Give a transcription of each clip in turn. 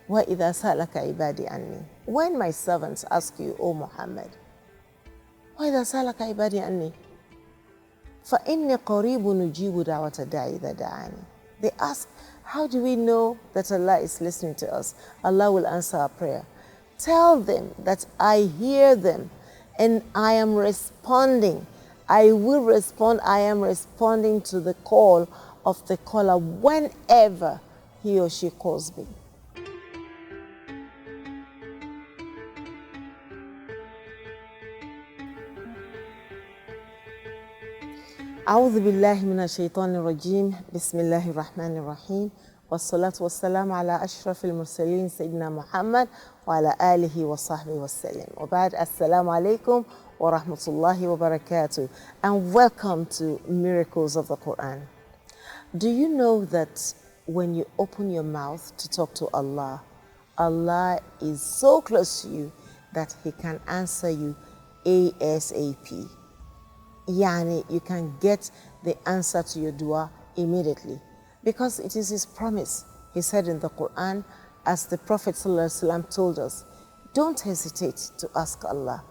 وَإِذَا سَأَلَكَ عِبَادِي عَنِّي. When my servants ask you, O Muhammad, وَإِذَا سَأَلَكَ عِبَادِي عَنِّي فَإِنِّي قَرِيبٌ نُجِيبُ دَعْوَةَ الدَّاعِ إِذَا دَعَانِ. They ask, how do we know that Allah is listening to us? Allah will answer our prayer. Tell them that I hear them and I am responding. I will respond. I am responding to the call of the caller whenever he or she calls me. أعوذ بالله من الشيطان الرجيم بسم الله الرحمن الرحيم والصلاة والسلام على أشرف المرسلين سيدنا محمد وعلى آله وصحبه وسلم وبعد السلام عليكم ورحمة الله وبركاته and welcome to Miracles of the Quran. Do you know that when you open your mouth to talk to Allah, Allah is so close to you that He can answer you ASAP? Yani, you can get the answer to your dua immediately because it is His promise. He said in the Quran, as the Prophet ﷺ told us, don't hesitate to ask Allah.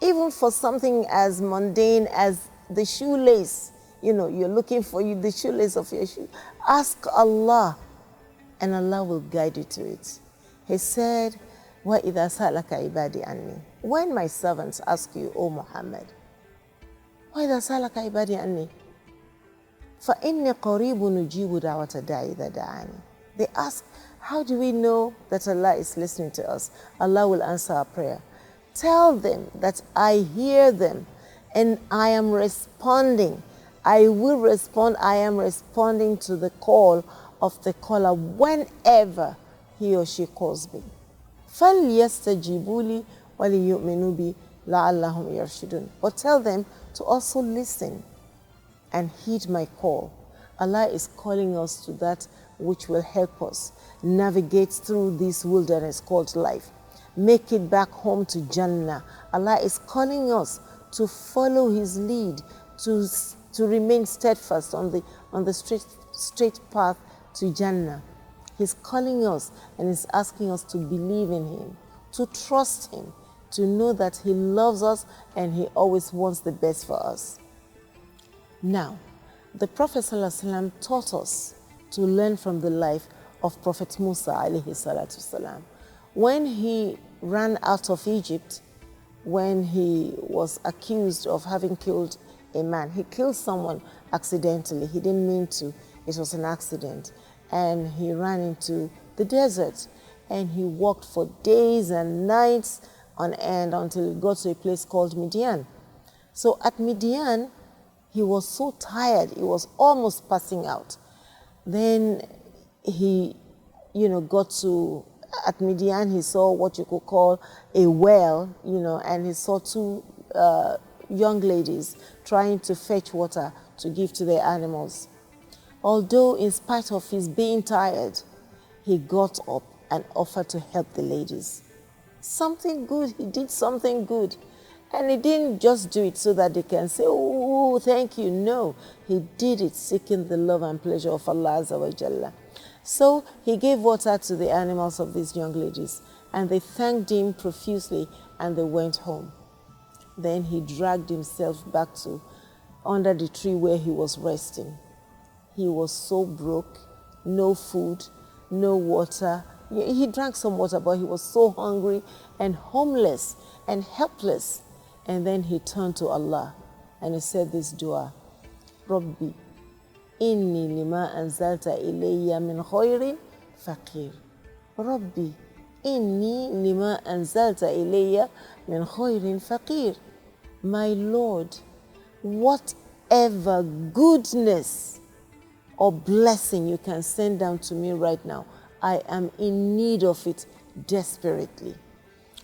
Even for something as mundane as the shoelace, you're looking for the shoelace of your shoe. Ask Allah and Allah will guide you to it. He said, وَإِذَا سَأَلَكَ عِبَادِي عَنِّي. When my servants ask you, O Muhammad, وَإِذَا سَأَلَكَ عِبَادِي عَنِّي فَإِنِّي قَرِيبٌ نُجِيبُ دَعْوَةَ الدَّاعِ إِذَا دَعَانِ. They ask, how do we know that Allah is listening to us? Allah will answer our prayer. Tell them that I hear them and I am responding. I will respond. I am responding to the call of the caller whenever he or she calls me. فَلْيَسْتَجِيبُوا لِي وَلِيُؤْمِنُوا بِي لَعَلَّهُمْ يَرْشُدُونَ. But tell them to also listen and heed my call. Allah is calling us to that which will help us navigate through this wilderness called life. Make it back home to Jannah. Allah is calling us to follow His lead, to remain steadfast on the straight path to Jannah. He's calling us and He's asking us to believe in Him, to trust Him, to know that He loves us and He always wants the best for us. Now, the Prophet ﷺ taught us to learn from the life of Prophet Musa alayhi salatu salam. When he ran out of Egypt, when he was accused of having killed a man, he killed someone accidentally. He didn't mean to. It was an accident. And he ran into the desert and he walked for days and nights on end until he got to a place called Midian. So at Midian, he was so tired, he was almost passing out. Then he, got to, at Midian, he saw what you could call a well, and he saw two young ladies trying to fetch water to give to their animals. Although in spite of his being tired, he got up and offered to help the ladies. Something good, he did something good. And he didn't just do it so that they can say, oh, thank you. No, he did it seeking the love and pleasure of Allah Azza wa Jalla. So he gave water to the animals of these young ladies and they thanked him profusely and they went home. Then he dragged himself back to under the tree where he was resting. He was so broke, no food, no water. He drank some water, but he was so hungry and homeless and helpless. And then he turned to Allah and he said this dua, Rabbi, inni lima anzalta ilayya min khayrin faqir. Rabbi, inni lima anzalta ilayya min khayrin faqir. My Lord, whatever goodness or blessing you can send down to me right now, I am in need of it desperately.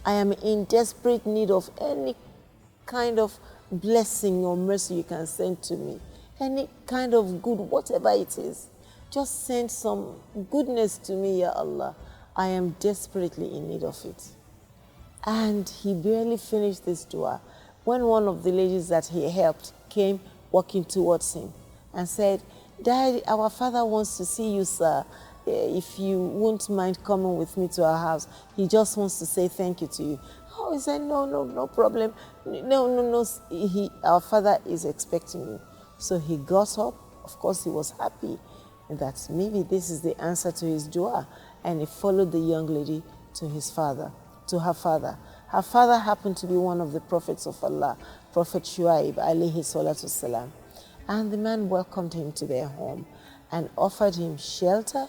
I am in desperate need of any kind of blessing or mercy you can send to me. Any kind of good, whatever it is. Just send some goodness to me, Ya Allah. I am desperately in need of it. And he barely finished this dua when one of the ladies that he helped came walking towards him and said, Daddy, our father wants to see you, sir. if you won't mind coming with me to our house. He just wants to say thank you to you. Oh, he said, no problem. No. Our father is expecting you. So he got up. Of course, he was happy that maybe this is the answer to his dua. And he followed the young lady to his father, to her father. Her father happened to be one of the prophets of Allah, Prophet Shuaib, alayhi salatu salam. And the man welcomed him to their home and offered him shelter,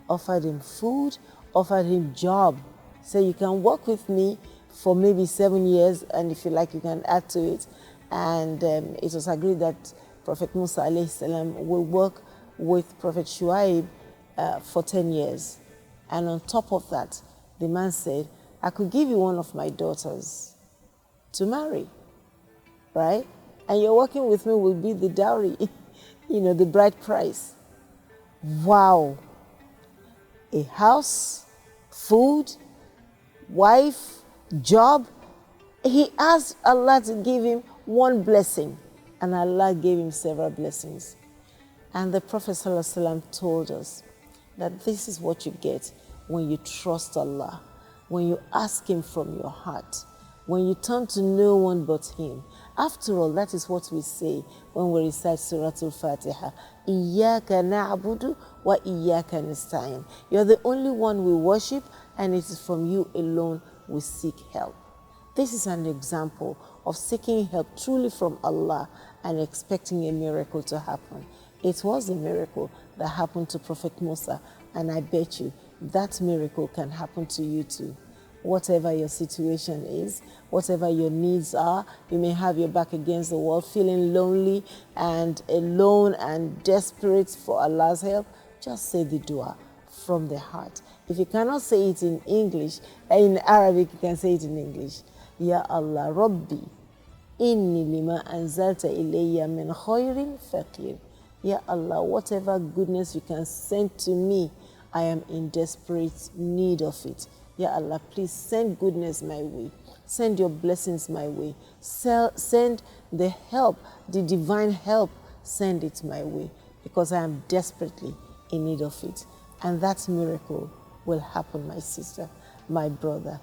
offered him food, offered him job. So you can work with me for maybe 7 years, and if you like, you can add to it. And it was agreed that Prophet Musa alayhi salam will work with Prophet Shuaib for 10 years. And on top of that, the man said, I could give you one of my daughters to marry, right? And you're working with me will be the dowry, the bride price. Wow. A house, food, wife, job. He asked Allah to give him one blessing, and Allah gave him several blessings. And the Prophet ﷺ told us that this is what you get when you trust Allah, when you ask Him from your heart, when you turn to no one but Him. After all, that is what we say when we recite Surah Al-Fatiha. Iyyaka na'budu wa iyyaka nasta'in. You're the only one we worship, and it is from you alone we seek help. This is an example of seeking help truly from Allah and expecting a miracle to happen. It was a miracle that happened to Prophet Musa, and I bet you that miracle can happen to you too. Whatever your situation is, whatever your needs are, you may have your back against the wall, feeling lonely and alone and desperate for Allah's help. Just say the dua from the heart. If you cannot say it in English, in Arabic, you can say it in English. Ya Allah, Rabbi, inni lima anzalta ilayya min khairin faqir. Ya Allah, whatever goodness you can send to me, I am in desperate need of it. Ya Allah, please send goodness my way. Send your blessings my way. Send the help, the divine help, send it my way, because I am desperately in need of it. And that miracle will happen, my sister, my brother.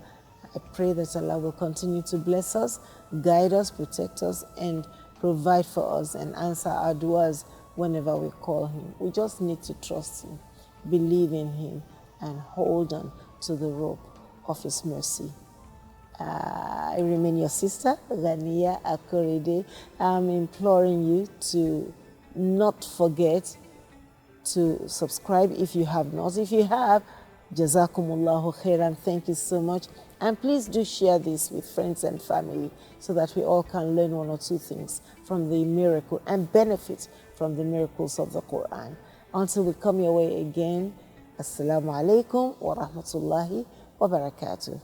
I pray that Allah will continue to bless us, guide us, protect us, and provide for us and answer our duas whenever we call Him. We just need to trust Him, believe in Him, and hold on to the rope of His mercy. I remain your sister, Ganiat Akorede. I'm imploring you to not forget to subscribe if you have not. If you have, Jazakumullahu khairan. Thank you so much. And please do share this with friends and family so that we all can learn one or two things from the miracle and benefit from the miracles of the Quran. Until we come your way again, Assalamu alaikum wa rahmatullahi wa barakatuh.